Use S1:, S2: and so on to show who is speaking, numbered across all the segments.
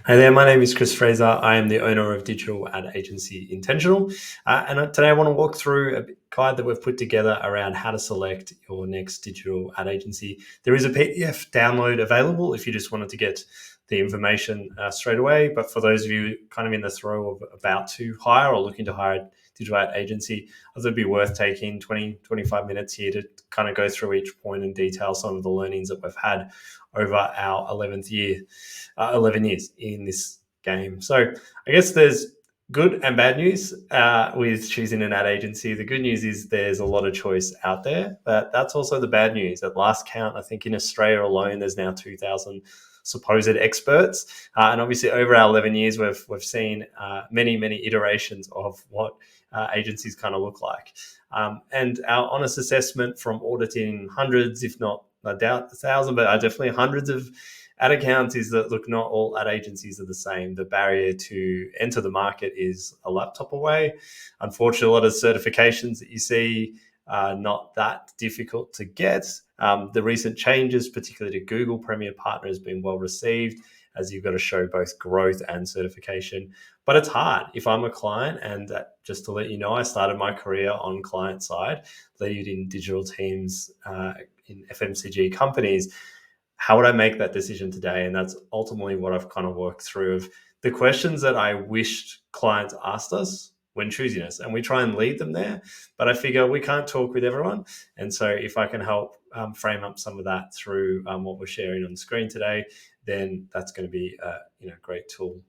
S1: Hi there, my name is Chris Fraser. I am the owner of digital ad agency Intentional. Today I want to walk through a guide that we've put together around how to select your next digital ad agency. There is a PDF download available if you just wanted to get the information straight away. But for those of you kind of in the throw of about to hire or looking to hire a digital ad agency, I thought it'd be worth taking 20, 25 minutes here to kind of go through each point and detail some of the learnings that we've had over our 11 years in this game. So I guess there's good and bad news with choosing an ad agency. The good news is there's a lot of choice out there, but that's also the bad news. At last count, I think in Australia alone, there's now 2,000 supposed experts. And obviously, over our 11 years, we've seen many iterations of what agencies kind of look like. And our honest assessment from auditing hundreds, if not, I doubt 1,000, but definitely hundreds of ad accounts is that, look, not all ad agencies are the same. The barrier to enter the market is a laptop away. Unfortunately, a lot of certifications that you see are not that difficult to get. The recent changes, particularly to Google Premier Partner, has been well received, as you've got to show both growth and certification. But it's hard. If I'm a client, and just to let you know, I started my career on client side, leading digital teams in FMCG companies. How would I make that decision today? And that's ultimately what I've kind of worked through of the questions that I wished clients asked us when choosing us. And we try and lead them there. But I figure we can't talk with everyone. And so if I can help frame up some of that through what we're sharing on screen today, then that's going to be a great tool.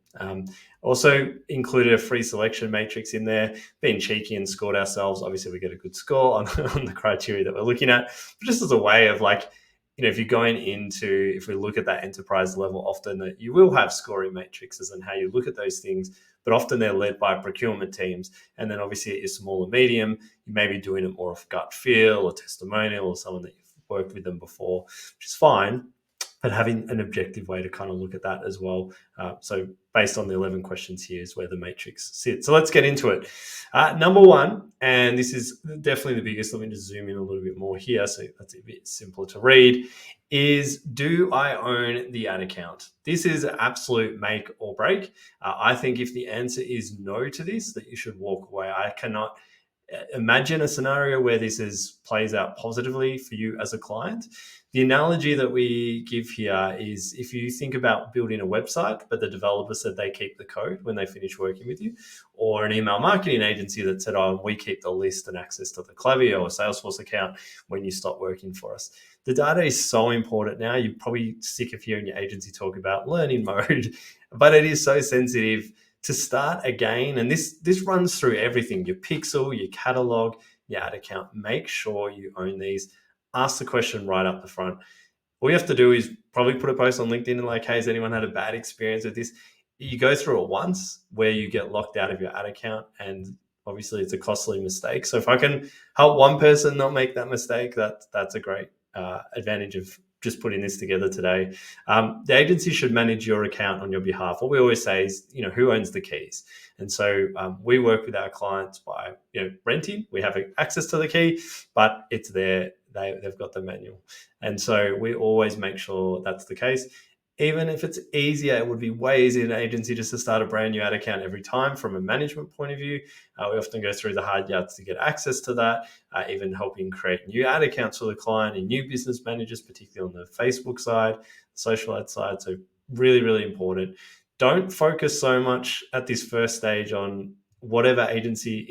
S1: Also included a free selection matrix in there, being cheeky and scored ourselves. Obviously, we get a good score on the criteria that we're looking at, but just as a way of like, if you're going into, if we look at that enterprise level, often that you will have scoring matrices and how you look at those things, but often they're led by procurement teams. And then obviously at your small or medium, you may be doing it more of gut feel or testimonial or someone that you've worked with them before, which is fine. But having an objective way to kind of look at that as well. So based on the 11 questions here is where the matrix sits. So let's get into it. Number one, and this is definitely the biggest, let me just zoom in a little bit more here so that's a bit simpler to read, is do I own the ad account? This is absolute make or break. I think if the answer is no to this, that you should walk away. I cannot imagine a scenario where this plays out positively for you as a client. The analogy that we give here is if you think about building a website, but the developer said they keep the code when they finish working with you, or an email marketing agency that said, oh, we keep the list and access to the Klaviyo or Salesforce account when you stop working for us. The data is so important now. You're probably sick of hearing your agency talk about learning mode, but it is so sensitive to start again. And this runs through everything, your pixel, your catalog, your ad account. Make sure you own these. Ask the question right up the front. All you have to do is probably put a post on LinkedIn and like, hey, has anyone had a bad experience with this? You go through it once where you get locked out of your ad account, and obviously it's a costly mistake. So if I can help one person not make that mistake, that's a great advantage of just putting this together today. The agency should manage your account on your behalf. What we always say is, who owns the keys? And so we work with our clients by renting. We have access to the key, but it's there. They've got the manual. And so we always make sure that's the case. Even if it's easier, it would be way easier in an agency just to start a brand new ad account every time from a management point of view. We often go through the hard yards to get access to that, even helping create new ad accounts for the client and new business managers, particularly on the Facebook side, social ad side. So really important. Don't focus so much at this first stage on whatever agency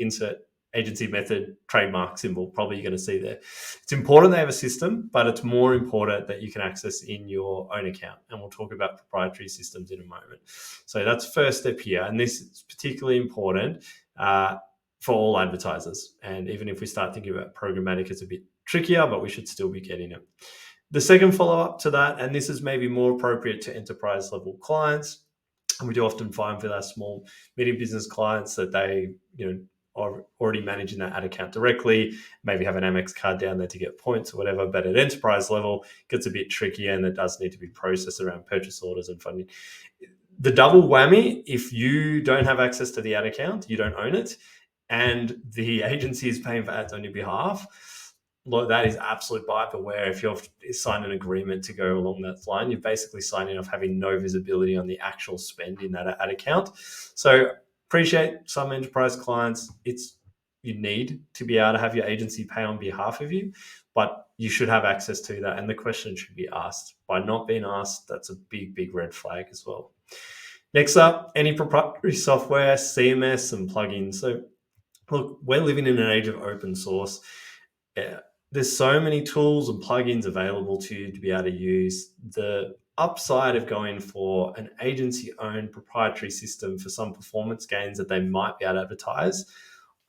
S1: method, trademark symbol, probably you're going to see there. It's important they have a system, but it's more important that you can access in your own account. And we'll talk about proprietary systems in a moment. So that's first step here. And this is particularly important for all advertisers. And even if we start thinking about programmatic, it's a bit trickier, but we should still be getting it. The second follow-up to that, and this is maybe more appropriate to enterprise level clients, and we do often find with our small, medium business clients that they, are already managing that ad account directly, maybe have an Amex card down there to get points or whatever, but at enterprise level, it gets a bit trickier and it does need to be processed around purchase orders and funding. The double whammy, if you don't have access to the ad account, you don't own it, and the agency is paying for ads on your behalf, look, that is absolute buyer beware. If you've signed an agreement to go along that line, you're basically signing off having no visibility on the actual spend in that ad account. So appreciate some enterprise clients. You need to be able to have your agency pay on behalf of you, but you should have access to that. And the question should be asked. By not being asked, that's a big, big red flag as well. Next up, any proprietary software, CMS, and plugins. So look, we're living in an age of open source. Yeah, there's so many tools and plugins available to you to be able to use. The upside of going for an agency-owned proprietary system for some performance gains that they might be able to advertise,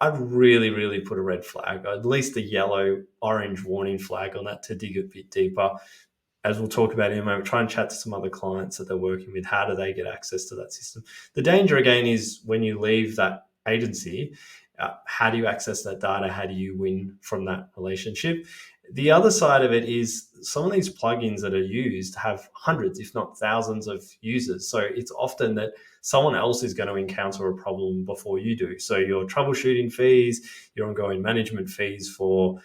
S1: I'd really, really put a red flag, or at least a yellow, orange warning flag on that to dig a bit deeper. As we'll talk about in a moment, try and chat to some other clients that they're working with. How do they get access to that system? The danger, again, is when you leave that agency, how do you access that data? How do you win from that relationship? The other side of it is some of these plugins that are used have hundreds, if not thousands, of users. So it's often that someone else is going to encounter a problem before you do. So your troubleshooting fees, your ongoing management fees for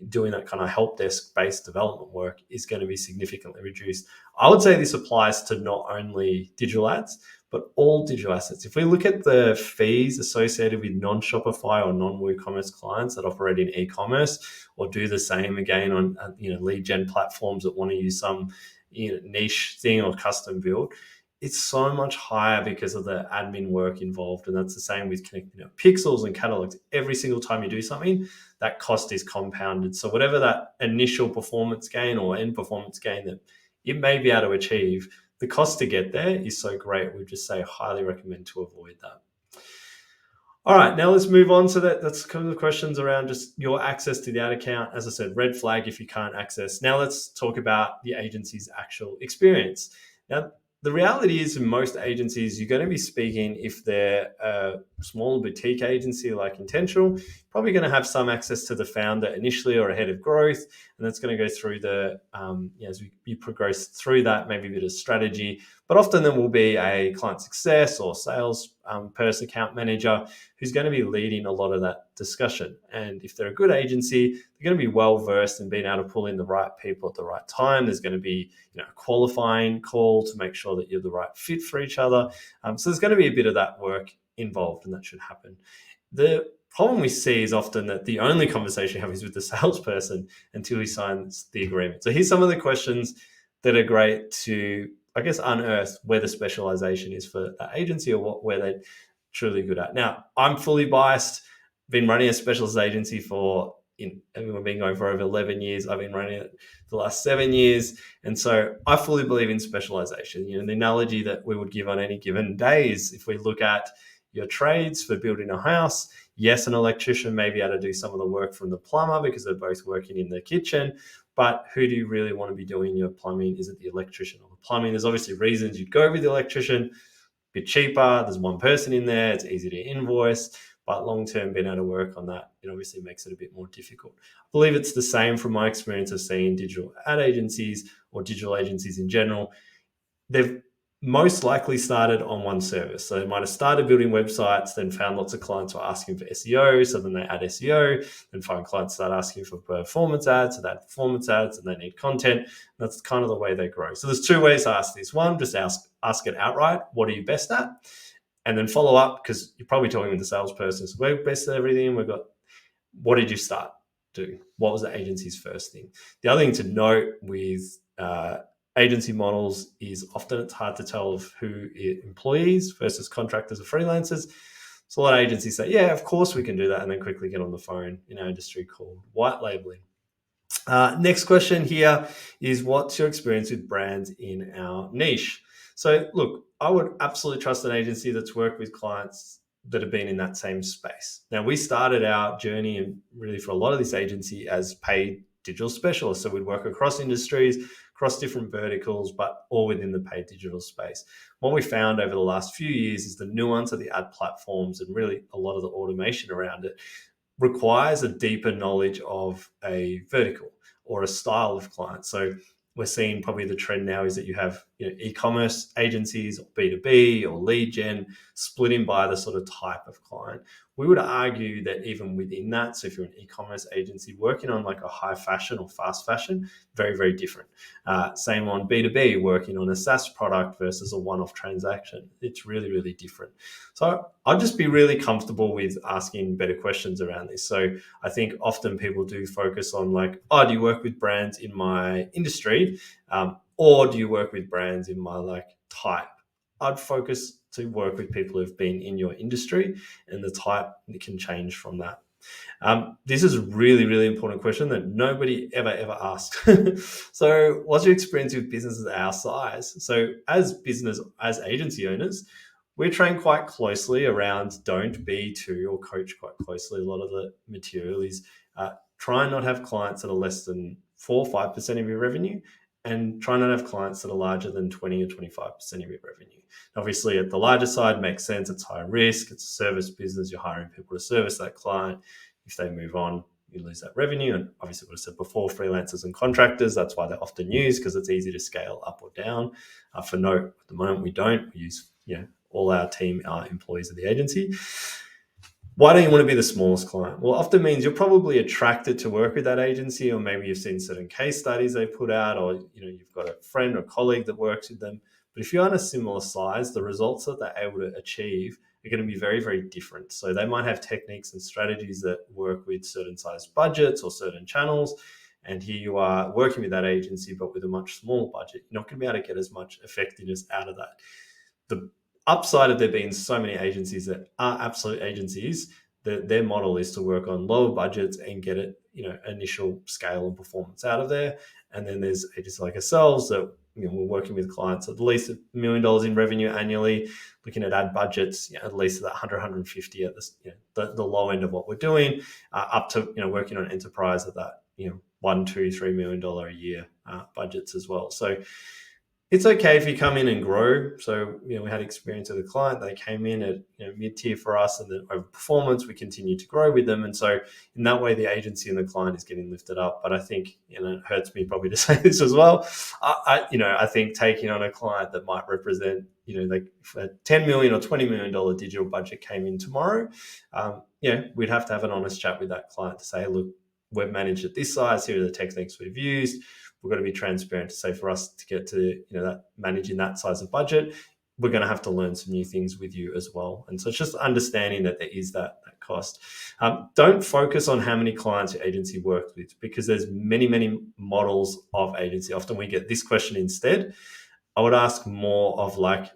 S1: doing that kind of help desk based development work is going to be significantly reduced. I would say this applies to not only digital ads, but all digital assets. If we look at the fees associated with non-Shopify or non-WooCommerce clients that operate in e-commerce or do the same again on lead gen platforms that want to use some niche thing or custom build, it's so much higher because of the admin work involved. And that's the same with connecting pixels and catalogs. Every single time you do something, that cost is compounded. So whatever that initial performance gain or end performance gain that it may be able to achieve, the cost to get there is so great. We just say highly recommend to avoid that. All right, now let's move on to that. That's kind of the questions around just your access to the ad account. As I said, red flag if you can't access. Now let's talk about the agency's actual experience. Now, the reality is in most agencies, you're going to be speaking, if they're a small boutique agency like Intentional, probably going to have some access to the founder initially or a head of growth. And that's going to go through as you progress through that, maybe a bit of strategy. But often there will be a client success or sales person, account manager, who's going to be leading a lot of that discussion. And if they're a good agency, they're going to be well versed in being able to pull in the right people at the right time. There's going to be a qualifying call to make sure that you're the right fit for each other. So there's going to be a bit of that work involved, and that should happen. The problem we see is often that the only conversation you have is with the salesperson until he signs the agreement. So here's some of the questions that are great to, I guess, unearth where the specialization is for that agency or where they're truly good at. Now, I'm fully biased. Been running a specialist agency we've been going for over 11 years. I've been running it for the last 7 years. And so I fully believe in specialization. The analogy that we would give on any given day is if we look at your trades for building a house, yes, an electrician may be able to do some of the work from the plumber because they're both working in the kitchen. But who do you really want to be doing your plumbing? Is it the electrician or the plumbing? There's obviously reasons you'd go with the electrician. A bit cheaper. There's one person in there. It's easy to invoice. But long-term, being able to work on that, it obviously makes it a bit more difficult. I believe it's the same from my experience of seeing digital ad agencies or digital agencies in general. They've most likely started on one service. So they might have started building websites, then found lots of clients were asking for SEO. So then they add SEO, then find clients start asking for performance ads, so they add performance ads, and they need content. That's kind of the way they grow. So there's two ways to ask this. One, just ask it outright. What are you best at? And then follow up, because you're probably talking with the salesperson. So we're best at everything. What did you start doing? What was the agency's first thing? The other thing to note with agency models is often it's hard to tell of who employees versus contractors or freelancers. So a lot of agencies say, yeah, of course we can do that, and then quickly get on the phone in our industry called white labeling. Next question here is, what's your experience with brands in our niche? So look, I would absolutely trust an agency that's worked with clients that have been in that same space. Now, we started our journey, and really for a lot of this agency, as paid digital specialists. So we'd work across industries, across different verticals, but all within the paid digital space. What we found over the last few years is the nuance of the ad platforms and really a lot of the automation around it requires a deeper knowledge of a vertical or a style of client. So we're seeing probably the trend now is that you have e-commerce agencies or B2B or lead gen, splitting by the sort of type of client. We would argue that even within that, so if you're an e-commerce agency working on like a high fashion or fast fashion, very, very different. Same on B2B, working on a SaaS product versus a one-off transaction. It's really, really different. So I'll just be really comfortable with asking better questions around this. So I think often people do focus on like, oh, do you work with brands in my industry? Or do you work with brands in my like type? I'd focus to work with people who've been in your industry, and the type can change from that. This is a really, really important question that nobody ever asked. So what's your experience with businesses our size? So as agency owners, we're trained quite closely around don't be too, or coach quite closely. A lot of the material is try and not have clients that are less than 4 or 5% of your revenue, and try not have clients that are larger than 20 or 25% of your revenue. Obviously, at the larger side, makes sense. It's high risk. It's a service business. You're hiring people to service that client. If they move on, you lose that revenue. And obviously, what I said before, freelancers and contractors, that's why they're often used, because it's easy to scale up or down. For Note, at the moment, we don't. We use all our team are employees of the agency. Why don't you want to be the smallest client? Well, often means you're probably attracted to work with that agency, or maybe you've seen certain case studies they put out, or you've got a friend or colleague that works with them. But if you're on a similar size, the results that they're able to achieve are going to be very, very different. So they might have techniques and strategies that work with certain size budgets or certain channels. And here you are working with that agency, but with a much smaller budget. You're not going to be able to get as much effectiveness out of that. The upside of there being so many agencies that are absolute agencies, their model is to work on lower budgets and get it, initial scale and performance out of there. And then there's agencies like ourselves that we're working with clients at least $1 million in revenue annually, looking at ad budgets at least at that 100, 150 at this, the low end of what we're doing, up to working on enterprise at that $1, $2, $3 million a year budgets as well. So it's okay if you come in and grow. So, we had experience with a client. They came in at mid-tier for us, and then over performance, we continue to grow with them. And so in that way, the agency and the client is getting lifted up. But I think, it hurts me probably to say this as well. I think taking on a client that might represent, like a $10 million or $20 million digital budget came in tomorrow, we'd have to have an honest chat with that client to say, hey, look, we've managed at this size. Here are the techniques we've used. We've got to be transparent to say, for us to get to that managing that size of budget, we're going to have to learn some new things with you as well. And so it's just understanding that there is that cost. Don't focus on how many clients your agency works with, because there's many models of agency. Often we get this question instead. I would ask more of like,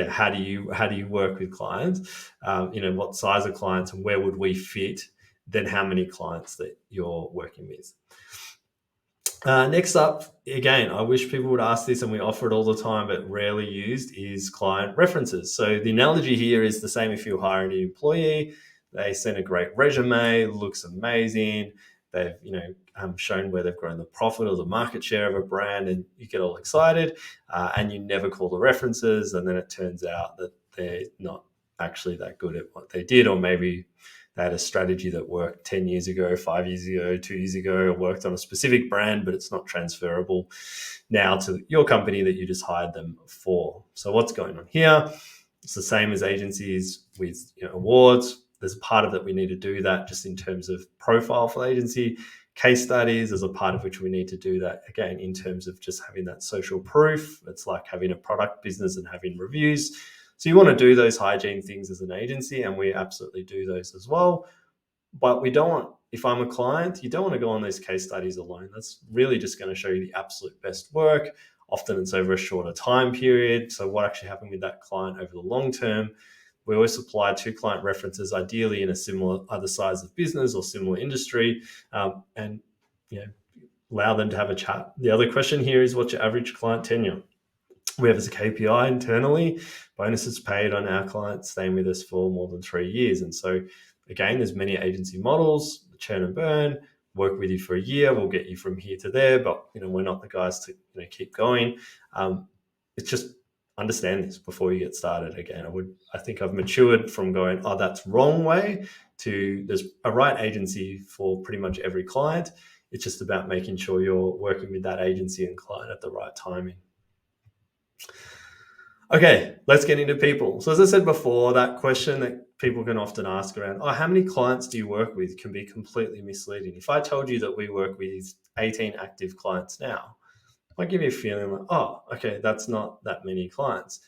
S1: how do you work with clients? What size of clients and where would we fit, than how many clients that you're working with. Next up, again, I wish people would ask this, and we offer it all the time, but rarely used, is client references. So the analogy here is the same if you hire an employee. They send a great resume, looks amazing. They've shown where they've grown the profit or the market share of a brand, and you get all excited, and you never call the references, and then it turns out that they're not actually that good at what they did, or maybe they had a strategy that worked 10 years ago, 5 years ago, 2 years ago, or worked on a specific brand, but it's not transferable now to your company that you just hired them for. So what's going on here? It's the same as agencies with awards. There's a part of that we need to do that just in terms of profile for the agency. Case studies, there's a part of which we need to do that, again, in terms of just having that social proof. It's like having a product business and having reviews. So you want to do those hygiene things as an agency, and we absolutely do those as well. But we don't want, if I'm a client, you don't want to go on those case studies alone. That's really just going to show you the absolute best work. Often it's over a shorter time period. So what actually happened with that client over the long term? We always supply 2 client references, ideally in a similar other size of business or similar industry, and allow them to have a chat. The other question here is, what's your average client tenure? We have as a KPI internally, bonuses paid on our clients staying with us for more than 3 years. And so again, there's many agency models, churn and burn, work with you for a year, we'll get you from here to there, but we're not the guys to keep going. It's just understand this before you get started. Again, I think I've matured from going, oh, that's wrong way, to there's a right agency for pretty much every client. It's just about making sure you're working with that agency and client at the right timing. Okay, let's get into people. So as I said before, that question that people can often ask around, oh, how many clients do you work with, can be completely misleading. If I told you that we work with 18 active clients now, I might give you a feeling like, oh, okay, that's not that many clients.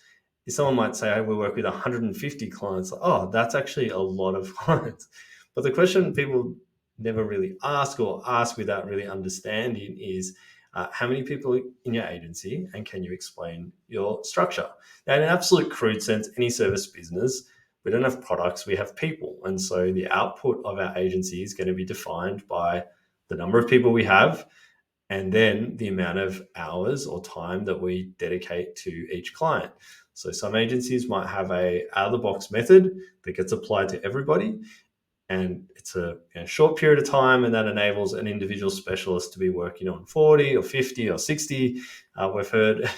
S1: Someone might say, hey, we work with 150 clients. Like, oh, that's actually a lot of clients. But the question people never really ask or ask without really understanding is, how many people in your agency, and can you explain your structure? Now, in an absolute crude sense, any service business, we don't have products, we have people. And so the output of our agency is going to be defined by the number of people we have, and then the amount of hours or time that we dedicate to each client. So some agencies might have a out of the box method that gets applied to everybody, and it's a short period of time, and that enables an individual specialist to be working on 40 or 50 or 60. We've heard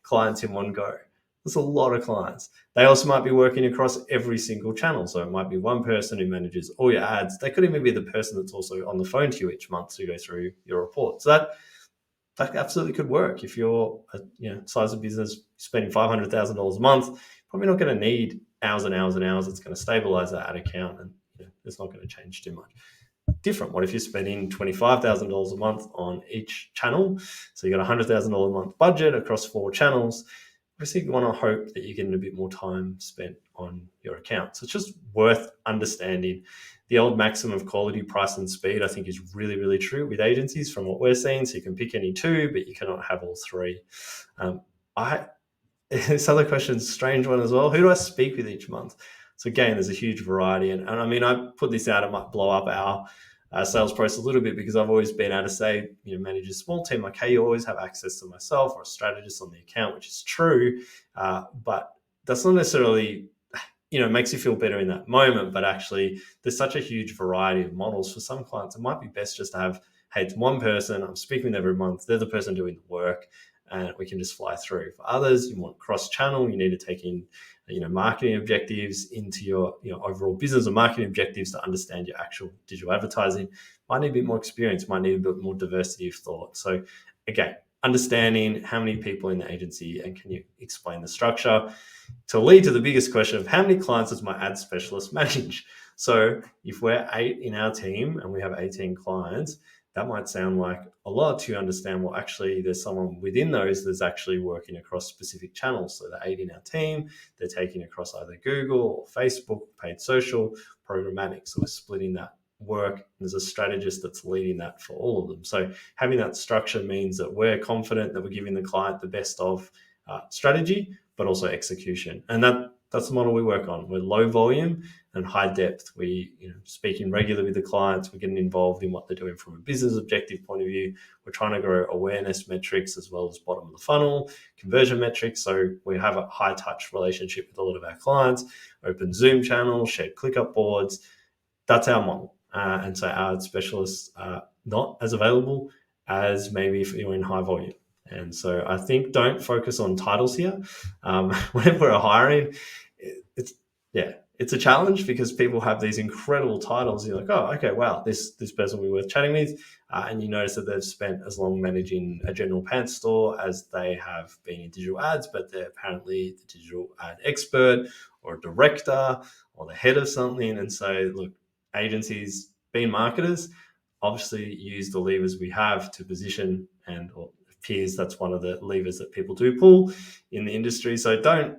S1: clients in one go. That's a lot of clients. They also might be working across every single channel. So it might be one person who manages all your ads. They could even be the person that's also on the phone to you each month to go through your report. So that absolutely could work. If you're a size of business spending $500,000 a month, probably not going to need hours and hours and hours. It's going to stabilize that ad account, and it's not going to change too much. Different. What if you're spending $25,000 a month on each channel? So you got $100,000 a month budget across 4 channels. Obviously, you want to hope that you're getting a bit more time spent on your account. So it's just worth understanding. The old maxim of quality, price, and speed, I think, is really, really true with agencies from what we're seeing. So you can pick any 2, but you cannot have all 3. This other question's a strange one as well. Who do I speak with each month? So again, there's a huge variety. And I mean, I put this out, it might blow up our sales process a little bit, because I've always been able to say, manage a small team, like, hey, you always have access to myself or a strategist on the account, which is true. But that's not necessarily, makes you feel better in that moment. But actually, there's such a huge variety of models. For some clients, it might be best just to have, hey, it's one person, I'm speaking with every month, they're the person doing the work, and we can just fly through. For others, you want cross-channel, you need to take in marketing objectives into your overall business, or marketing objectives to understand your actual digital advertising. Might need a bit more experience, might need a bit more diversity of thought. So again, understanding how many people in the agency, and can you explain the structure, to lead to the biggest question of how many clients does my ad specialist manage? So if we're 8 in our team and we have 18 clients, that might sound like a lot to understand. Well, actually, there's someone within those that's actually working across specific channels. So the 8 in our team, they're taking across either Google or Facebook, paid social, programmatic. So we're splitting that work. There's a strategist that's leading that for all of them. So having that structure means that we're confident that we're giving the client the best of strategy, but also execution. And that's the model we work on. We're low volume and high depth. We speaking regularly with the clients. We're getting involved in what they're doing from a business objective point of view. We're trying to grow awareness metrics as well as bottom of the funnel conversion metrics. So we have a high touch relationship with a lot of our clients. Open Zoom channels, shared ClickUp boards. That's our model. And so our specialists are not as available as maybe if you're in high volume. And so I think don't focus on titles here. Whenever we're hiring, it's a challenge, because people have these incredible titles. You're like, oh, okay, wow, this person will be worth chatting with. And you notice that they've spent as long managing a general pants store as they have been in digital ads, but they're apparently the digital ad expert or a director or the head of something. And so, look, agencies, being marketers, obviously use the levers we have to position, and or appears that's one of the levers that people do pull in the industry. So don't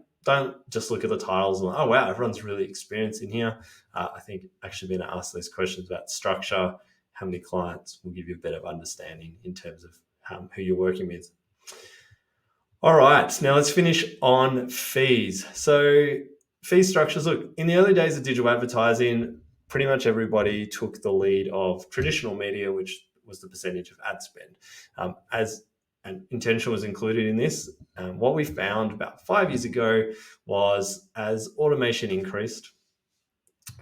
S1: just look at the titles and, oh wow, everyone's really experienced in here. I think actually being asked those questions about structure, how many clients, will give you a better understanding in terms of who you're working with. All right, now let's finish on fees. So fee structures, look, in the early days of digital advertising, pretty much everybody took the lead of traditional media, which was the percentage of ad spend. And intentional was included in this. What we found about 5 years ago was, as automation increased,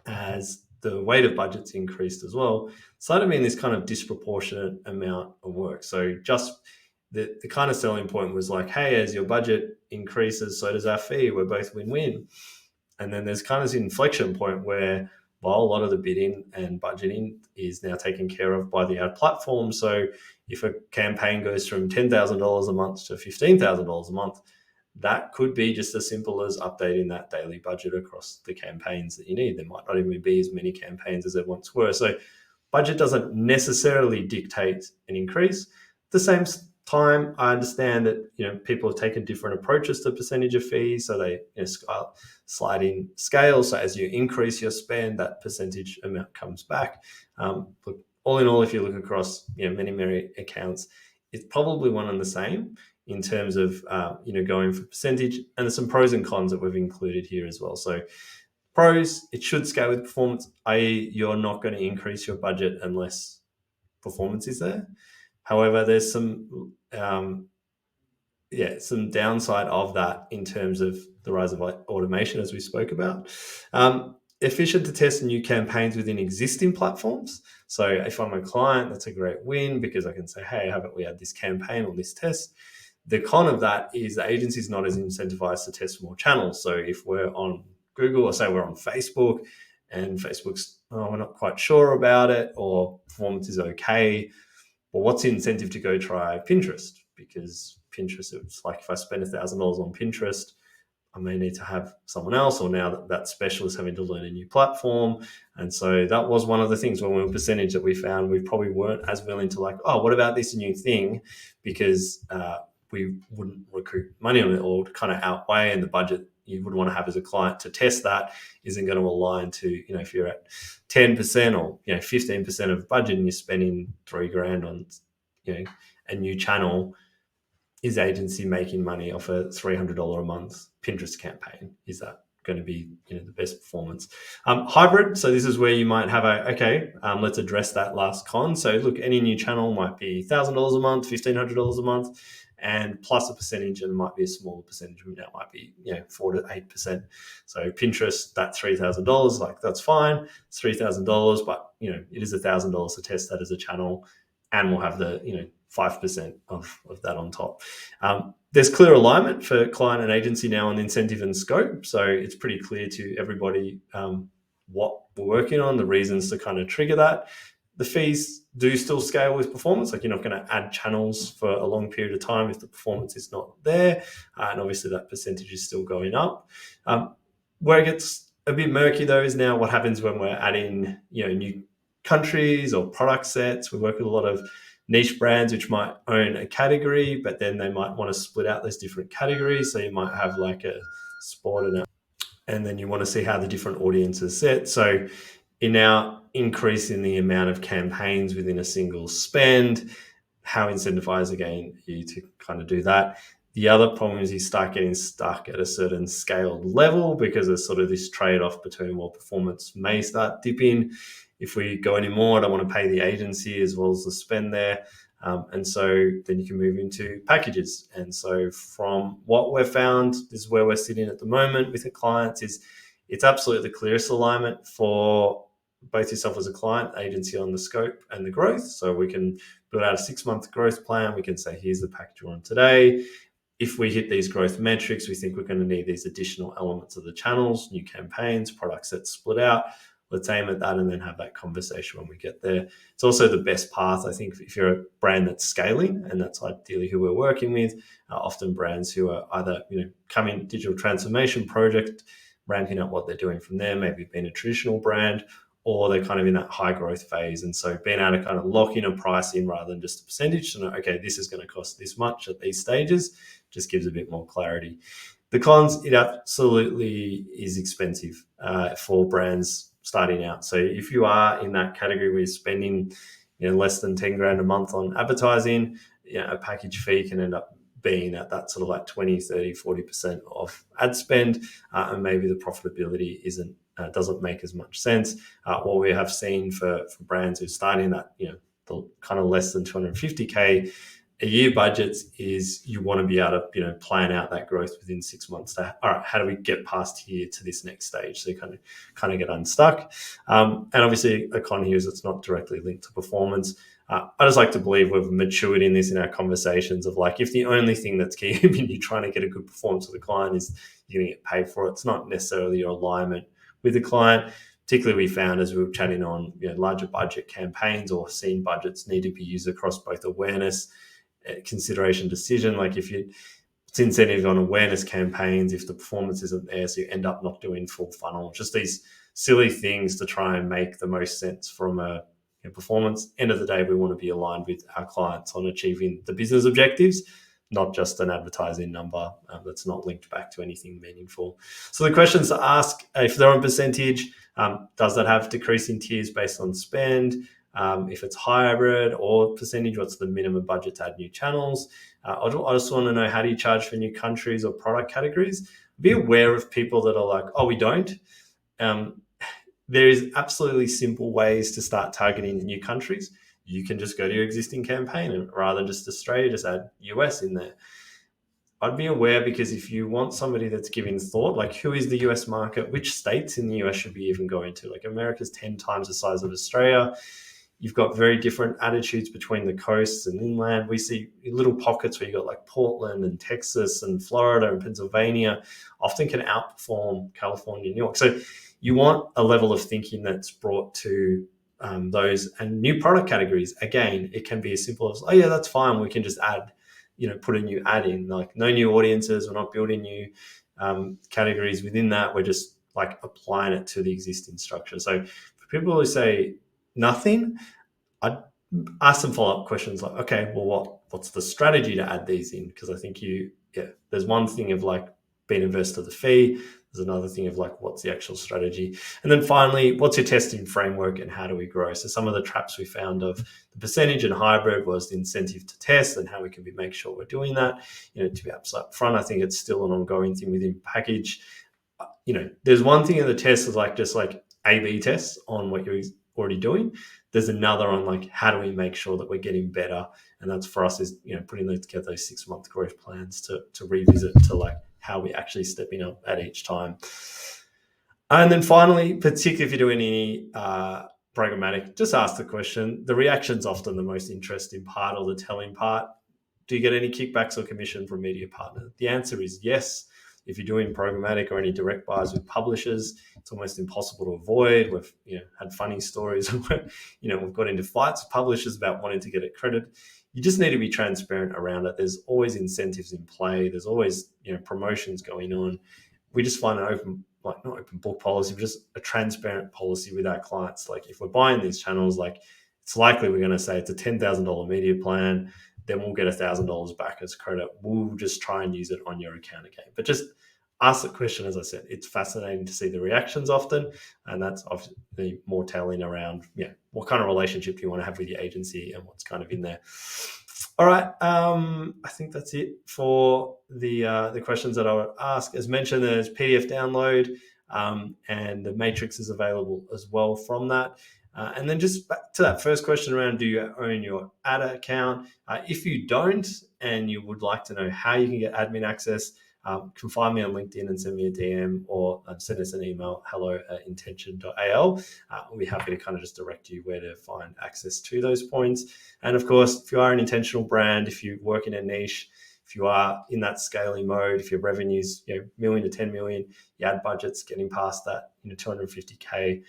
S1: as the weight of budgets increased as well, started being this kind of disproportionate amount of work. So just the kind of selling point was like, hey, as your budget increases, so does our fee. We're both win-win. And then there's kind of this inflection point where, while a lot of the bidding and budgeting is now taken care of by the ad platform. So if a campaign goes from $10,000 a month to $15,000 a month, that could be just as simple as updating that daily budget across the campaigns that you need. There might not even be as many campaigns as there once were. So budget doesn't necessarily dictate an increase. At the same time, I understand that people have taken different approaches to percentage of fees, so they sliding scale. So as you increase your spend, that percentage amount comes back. Look, all in all, if you look across many accounts, it's probably one and the same in terms of going for percentage. And there's some pros and cons that we've included here as well. So pros, it should scale with performance, i.e. you're not going to increase your budget unless performance is there. However, there's some some downside of that in terms of the rise of automation, as we spoke about. Efficient to test new campaigns within existing platforms. So if I'm a client, that's a great win because I can say, hey, haven't we had this campaign or this test? The con of that is the agency is not as incentivized to test more channels. So if we're on Google, or say we're on Facebook and Facebook's, we're not quite sure about it, or performance is okay, well, what's the incentive to go try Pinterest? Because Pinterest, it's like if I spend $1,000 on Pinterest, I may need to have someone else, or now that specialist having to learn a new platform. And so that was one of the things when we were percentage that we found we probably weren't as willing to what about this new thing? Because we wouldn't recoup money on it, or kind of outweigh, and the budget you would want to have as a client to test that isn't going to align to, if you're at 10% or 15% of budget and you're spending $3,000 on a new channel, is agency making money off a $300 a month Pinterest campaign? Is that going to be the best performance? Hybrid, so this is where you might have let's address that last con. So look, any new channel might be $1,000 a month, $1,500 a month, and plus a percentage, and it might be a smaller percentage. That might be 4 to 8%. So Pinterest, that $3,000, that's fine. It's $3,000, but it is $1,000 to test that as a channel, and we'll have the 5% of that on top. There's clear alignment for client and agency now on incentive and scope, so it's pretty clear to everybody what we're working on, the reasons to kind of trigger that. The fees do still scale with performance. You're not going to add channels for a long period of time if the performance is not there, and obviously that percentage is still going up. Where it gets a bit murky though is now what happens when we're adding new countries or product sets. We work with a lot of niche brands which might own a category, but then they might want to split out those different categories. So you might have like a sport and then you want to see how the different audiences set. So you're now increasing the amount of campaigns within a single spend. How incentivized again are you to kind of do that? The other problem is you start getting stuck at a certain scaled level because there's sort of this trade-off between what performance may start dipping. If we go any more, I don't want to pay the agency as well as the spend there. And so then you can move into packages. And so from what we've found, this is where we're sitting at the moment with the clients, is it's absolutely the clearest alignment for both yourself as a client, agency on the scope and the growth. So we can build out a 6-month growth plan. We can say, here's the package we're on today. If we hit these growth metrics, we think we're going to need these additional elements of the channels, new campaigns, products that split out. Let's aim at that and then have that conversation when we get there. It's also the best path, I think, if you're a brand that's scaling, and that's ideally who we're working with, often brands who are either coming digital transformation project, ramping up what they're doing from there, maybe being a traditional brand, or they're kind of in that high growth phase. And so being able to kind of lock in a price in rather than just a percentage, so okay, this is going to cost this much at these stages, just gives a bit more clarity. The cons, it absolutely is expensive for brands starting out. So if you are in that category where you're spending less than 10 grand a month on advertising, a package fee can end up being at that sort of like 20, 30, 40% of ad spend, and maybe the profitability doesn't make as much sense. What we have seen for brands who are starting that, the kind of less than 250K a year budgets is you want to be able to, plan out that growth within 6 months. All right, how do we get past here to this next stage? So you kind of get unstuck. And obviously a con here is it's not directly linked to performance. I just like to believe we've matured in this in our conversations of if the only thing that's keeping you trying to get a good performance with the client is you're going to get paid for it, it's not necessarily your alignment with the client. Particularly we found as we were chatting on larger budget campaigns or scene budgets need to be used across both awareness, consideration, decision. If you It's incentive on awareness campaigns if the performance isn't there, so you end up not doing full funnel. Just these silly things to try and make the most sense from a performance. End of the day, we want to be aligned with our clients on achieving the business objectives, not just an advertising number that's not linked back to anything meaningful. So the questions to ask, if they're on percentage, does that have decreasing tiers based on spend? If it's hybrid or percentage, what's the minimum budget to add new channels? I just want to know, how do you charge for new countries or product categories? Be aware of people that are like, oh, we don't. There is absolutely simple ways to start targeting new countries. You can just go to your existing campaign, and rather than just Australia, just add US in there. I'd be aware, because if you want somebody that's giving thought, like who is the US market, which states in the US should be even going to? Like America's 10 times the size of Australia. You've got very different attitudes between the coasts and inland. We see little pockets where you've got like Portland and Texas and Florida and Pennsylvania often can outperform California and New York. So you want a level of thinking that's brought to those and new product categories. Again, it can be as simple as, oh yeah, that's fine. We can just add, put a new ad in, like no new audiences. We're not building new categories within that. We're just like applying it to the existing structure. So for people who say nothing, I'd ask some follow-up questions like, okay, well, what's the strategy to add these in? Because I think there's one thing of like being averse to the fee. There's another thing of like, what's the actual strategy? And then finally, what's your testing framework and how do we grow? So some of the traps we found of the percentage and hybrid was the incentive to test and how we can make sure we're doing that. To be absolute upfront, I think it's still an ongoing thing within package. There's one thing in the test is like just like A/B tests on what you're already doing. There's another on like, how do we make sure that we're getting better? And that's for us is, putting together those 6-month growth plans to revisit to like how we actually stepping up at each time. And then finally, particularly if you're doing any programmatic, just ask the question. The reaction's often the most interesting part or the telling part. Do you get any kickbacks or commission from media partners? The answer is yes. If you're doing programmatic or any direct buys with publishers, it's almost impossible to avoid. We've had funny stories where we've got into fights with publishers about wanting to get it credited. You just need to be transparent around it. There's always incentives in play. There's always promotions going on. We just find an not open book policy, but just a transparent policy with our clients. Like if we're buying these channels, like it's likely we're going to say it's a $10,000 media plan. Then we'll get $1,000 back as credit. We'll just try and use it on your account again. But just ask the question, as I said. It's fascinating to see the reactions often, and that's obviously more telling around what kind of relationship do you want to have with your agency and what's kind of in there. All right, I think that's it for the questions that I would ask. As mentioned, there's PDF download, and the matrix is available as well from that. And then just back to that first question around, do you own your ad account? If you don't, and you would like to know how you can get admin access, can find me on LinkedIn and send me a DM or send us an email, hello@intention.al. We'll be happy to kind of just direct you where to find access to those points. And of course, if you are an intentional brand, if you work in a niche, if you are in that scaling mode, if your revenue's million to 10 million, your ad budget's getting past that 250K,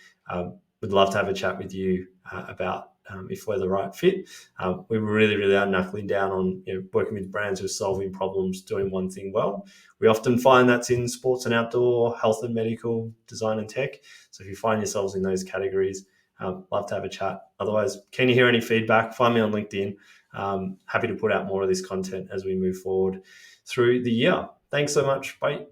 S1: we'd love to have a chat with you about if we're the right fit. We really are knuckling down on working with brands who are solving problems, doing one thing well. We often find that's in sports and outdoor, health and medical, design and tech. So if you find yourselves in those categories, love to have a chat. Otherwise, can you hear any feedback? Find me on LinkedIn. Happy to put out more of this content as we move forward through the year. Thanks so much. Bye.